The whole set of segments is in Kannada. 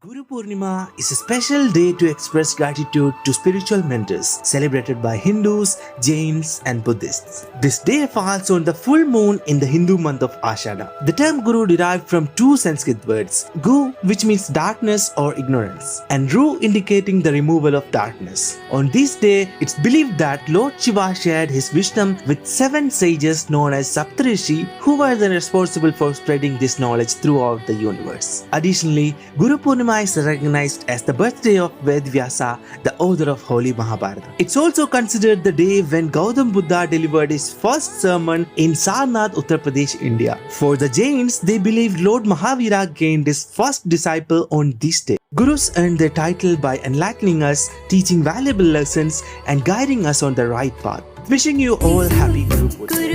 Guru Purnima is a special day to express gratitude to spiritual mentors celebrated by Hindus, Jains and Buddhists. This day falls on the full moon in the Hindu month of Ashada. The term Guru derived from two Sanskrit words, Gu, which means darkness or ignorance, and Ru, indicating the removal of darkness. On this day, it's believed that Lord Shiva shared his wisdom with 7 sages known as Saptarishi, who were then responsible for spreading this knowledge throughout the universe. Additionally, Guru Purnima is recognized as the birthday of Vedvyasa, the author of Holy Mahabharata. It's also considered the day when Gautam Buddha delivered his first sermon in Sarnath, Uttar Pradesh, India. For the Jains, they believe Lord Mahavira gained his first disciple on this day. Gurus earned their title by enlightening us, teaching valuable lessons, and guiding us on the right path. Wishing you all happy Guru Purnima.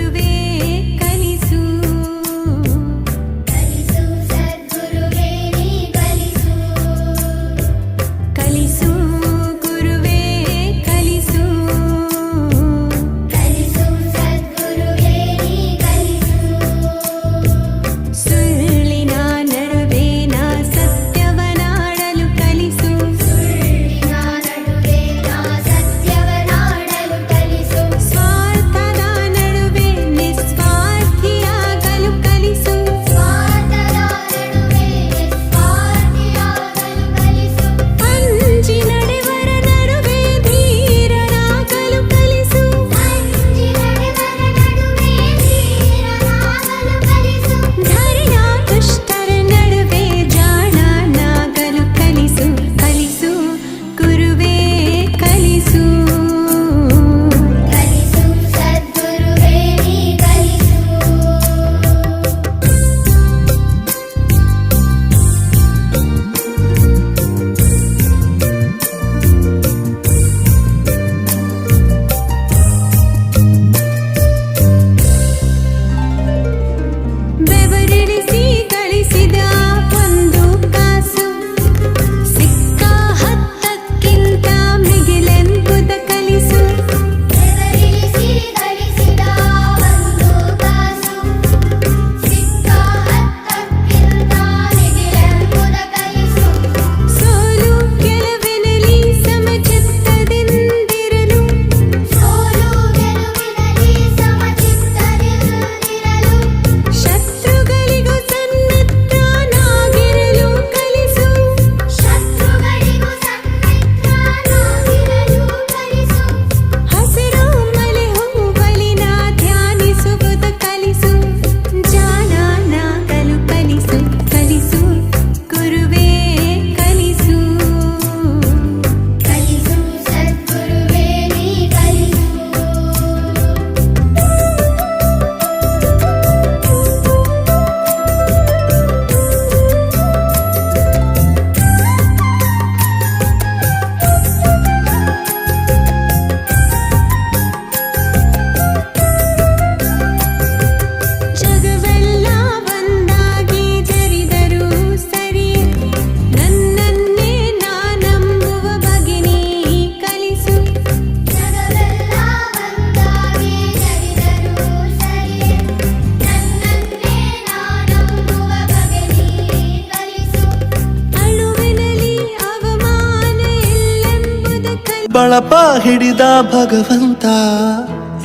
ಬಳಪ ಹಿಡಿದ ಭಗವಂತ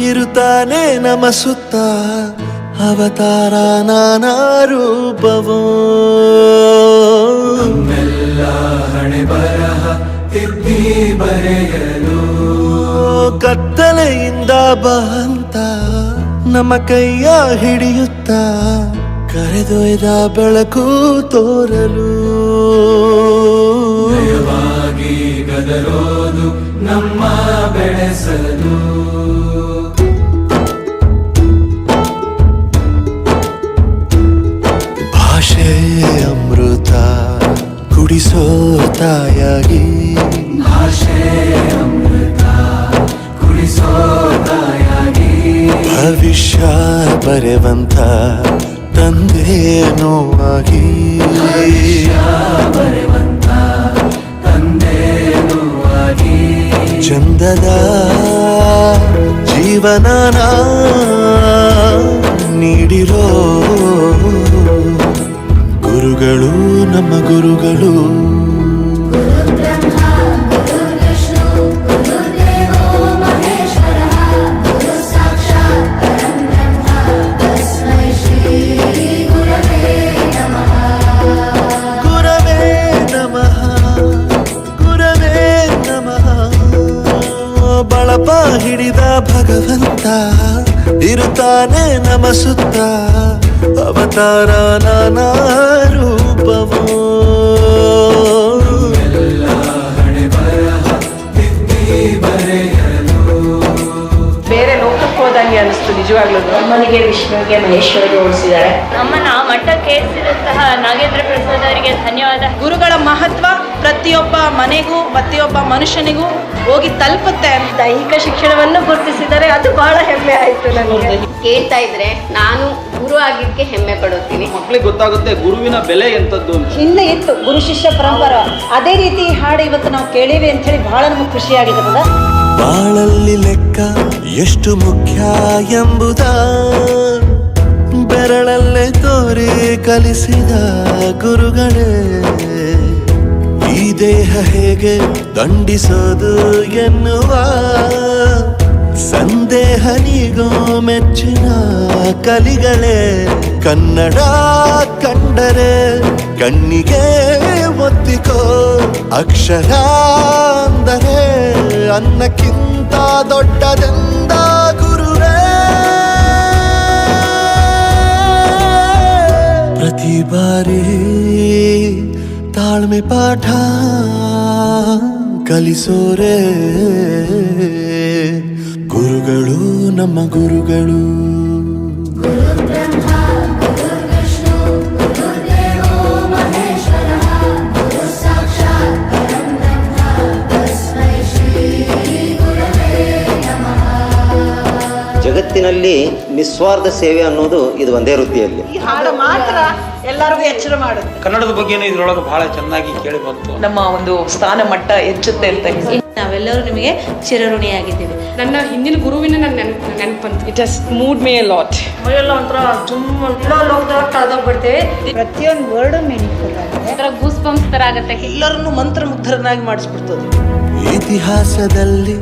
ಇರುತ್ತಾನೆ ನಮ ಸುತ್ತ ಅವತಾರ ನಾನಾ ರೂಪವೋ ನಮ್ಮೆಲ್ಲ ಹಣೆ ಬರಹ ತಿದ್ದಿ ಬರೆಯಲು ಕತ್ತಲೆಯಿಂದ ಬಂತ ನಮ್ಮ ಕೈಯ ಹಿಡಿಯುತ್ತ ಕರೆದೊಯ್ದ ಬೆಳಕು ತೋರಲು ದಯವಾಗಿ ಗದರೋದು ನಮ್ಮ ಬೆಳೆಸಲು ಭಾಷೆ ಅಮೃತ ಕುಡಿಸೋ ತಾಯಾಗಿ ಭಾಷೆ ಅಮೃತ ಕುಡಿಸೋ ತಾಯಾಗಿ ಭವಿಷ್ಯ ಬರೆವಂತ ತಂದೇನೋ ಆಗಿ ಬರೆವಂತ ತಂದೇನೋ ಆಗಿ ಚಂದದ ಜೀವನನ ನೀಡಿರೋ ಗುರುಗಳು ನಮ್ಮ ಗುರುಗಳು ನಮಸುತ್ತ ಅವತಾರ ನಾನಾ ರೂಪವೋ ಎಲ್ಲ ಹಣೆ ಬರಹ ತಿದ್ದಿ ಬರೆಯಲು ಬೇರೆ ಲೋಕಕ್ಕೆ ಹೋದಂಗೆ ಅನಿಸ್ತು ನಿಜವಾಗ್ಲೂ. ಅಮ್ಮನಿಗೆ ವಿಷ್ಣುವಿಗೆ ಮಹೇಶ್ವರಿಗೆ ಹೋಲಿಸಿದ್ದಾರೆ. ನಮ್ಮನ್ನ ಮಠಕ್ಕೆ ಏರಿಸಿದಂತಹ ನಾಗೇಂದ್ರ ಪ್ರಸಾದ್ ಅವರಿಗೆ ಧನ್ಯವಾದ. ಗುರುಗಳ ಮಹತ್ವ ಪ್ರತಿಯೊಬ್ಬ ಮನೆಗೂ ಪ್ರತಿಯೊಬ್ಬ ಮನುಷ್ಯನಿಗೂ ಹೋಗಿ ತಲುಪುತ್ತೆ. ದೈಹಿಕ ಶಿಕ್ಷಣವನ್ನು ಗುರುತಿಸಿದರೆ ಅದು ಬಹಳ ಹೆಮ್ಮೆ ಆಯ್ತು ನನಗೆ. ಕೇಳ್ತಾ ಇದ್ರೆ ನಾನು ಗುರು ಆಗಿದ್ದಕ್ಕೆ ಹೆಮ್ಮೆ ಪಡುತ್ತೀನಿ. ಮಕ್ಕಳಿಗೆ ಗೊತ್ತಾಗುತ್ತೆ ಗುರುವಿನ ಬೆಲೆ ಎಂತದ್ದು ಅಂತ. ಹಿಂದೆ ಇತ್ತು ಗುರು ಶಿಷ್ಯ ಪರಂಪರೆ, ಅದೇ ರೀತಿ ಈ ಹಾಡು ಇವತ್ತು ನಾವು ಕೇಳಿವಿ ಅಂತ ಹೇಳಿ ಬಹಳ ನಮಗೆ ಖುಷಿಯಾಗಿರ್ತದ. ಬಾಳಲ್ಲಿ ಲೆಕ್ಕ ಎಷ್ಟು ಮುಖ್ಯ ಎಂಬುದ ಬೆರಳಲ್ಲೇ ತೋರಿ ಕಲಿಸಿದ ಗುರುಗಳೇ. ಈ ದೇಹ ಹೇಗೆ ದಂಡಿಸೋದು ಎನ್ನುವ ಸಂದೇಹ ನೀಗೋ ಮೆಚ್ಚಿನ ಕಲಿಗಳೇ. ಕನ್ನಡ ಕಂಡರೆ ಕಣ್ಣಿಗೆ ಒತ್ತಿಕೋ, ಅಕ್ಷರ ಅಂದರೆ ಅನ್ನಕ್ಕಿಂತ ದೊಡ್ಡದೆಂದ ಗುರುವೇ. ಪ್ರತಿ ಬಾರಿ ತಾಳ್ಮೆ ಪಾಠ ಕಲಿಸೋರೆ ಗುರುಗಳು, ನಮ್ಮ ಗುರುಗಳು. ಜಗತ್ತಿನಲ್ಲಿ ನಿಸ್ವಾರ್ಥ ಸೇವೆ ಅನ್ನೋದು ಇದು ಒಂದೇ ವೃತ್ತಿಯಲ್ಲಿ. ಈ ಹಾಡು ಮಾತ್ರ ಎಲ್ಲರಿಗೂ ಎಚ್ಚರ ಮಾಡುತ್ತೆ. ಕನ್ನಡದ ಬಗ್ಗೆನೂ ಇದ್ರೊಳಗೆ ಬಹಳ ಚೆನ್ನಾಗಿ ಕೇಳಿ ಬಂತು. ನಮ್ಮ ಒಂದು ಸ್ಥಾನ ಮಟ್ಟ ಹೆಚ್ಚುತ್ತೆ ಅಂತ. ನಾವೆಲ್ಲರೂ ನಿಮಗೆ ಚಿರಋಣಿಯಾಗಿದ್ದೀವಿ. ನನ್ನ ಹಿಂದಿನ ಗುರುವಿನ ನನ್ನ ನೆನಪಂತ. It has moved me a lot. ಮೈಯೆಲ್ಲ ಒಂಥರ ಕಳೆದೋಗ್ಬಿಡ್ತೇವೆ. ಪ್ರತಿಯೊಂದು ವರ್ಡ್ ಮೀನಿಂಗ್ಫುಲ್ ಆಗಿದೆ. ಗೂಸ್ ಬಂಪ್ಸ್ ತರ ಆಗತ್ತೆ. ಎಲ್ಲರನ್ನು ಮಂತ್ರಮುಗ್ಧರನ್ನಾಗಿ ಮಾಡಿಸ್ಬಿಡ್ತದೆ. ಇತಿಹಾಸದಲ್ಲಿ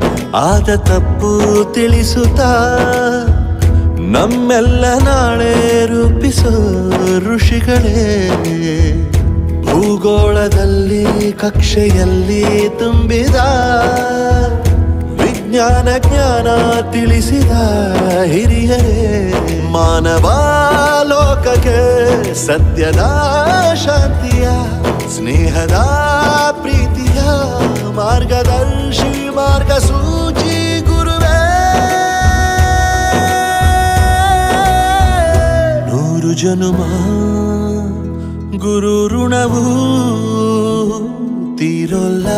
ಆದ ತಪ್ಪು ತಿಳಿಸುತ್ತಾ ನಮ್ಮೆಲ್ಲ ನಾಳೆ ರೂಪಿಸೋ ಋಷಿಗಳೇ. ಭೂಗೋಳದಲ್ಲಿ ಕಕ್ಷೆಯಲ್ಲಿ ತುಂಬಿದ ವಿಜ್ಞಾನ ಜ್ಞಾನ ತಿಳಿಸಿದ ಹಿರಿಯರೇ. ಮಾನವ ಲೋಕಕ್ಕೆ ಸತ್ಯದ ಶಾಂತಿಯ ಸ್ನೇಹದ ಪ್ರೀತಿಯ ಮಾರ್ಗದರ್ಶಿ ಮಾರ್ಗಸೂಚಿ ಗುರುವೇ. 100 ಜನುಮ ಗುರು ಋಣವು ತೀರೋಲ್ಲ.